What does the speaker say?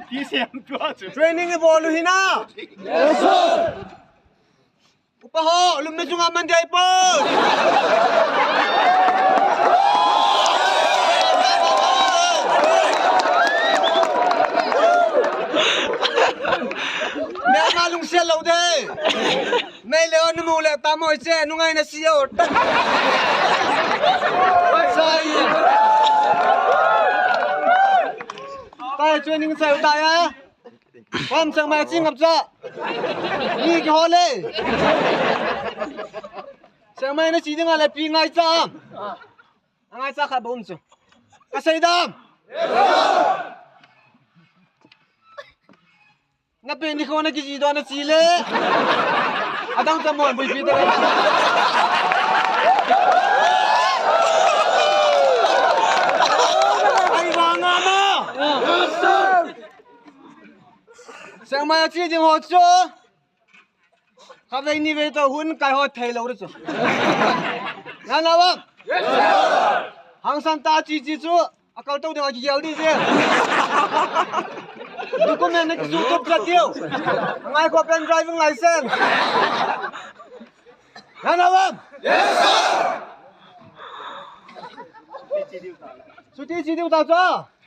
提前标准。Training ke bolu hina. Yes sir. Upaho, lum na sunga manday po. Mẹ malung xe lâu đây. Mẹ leo nó mù lẹ ta mồi xe nó ngay nó siêu. Sai. Tai training sao tai á? Quan sang mẹ chinh ngập ra. Đi cái hồ lê. Sang mẹ nó chỉ đứng lại pi ngay cham. Ngay sa khai bún chứ. Cái xây đam. Nga pendi ko na kisi doon na sile. Adang sa mo boy pita. Ay banga mo. Sang mai chi ding ho cho. Ka ve ni ve to hun kai ho thai lo chu. Na na ba. Yes sir. Hang san ta chi chi chu. Akal tau de gi yal di je. Document na kisutot sa tiyo. Ngay ko pen driving license. Nanawag? Yes, sir! Suti, sidi utang sa?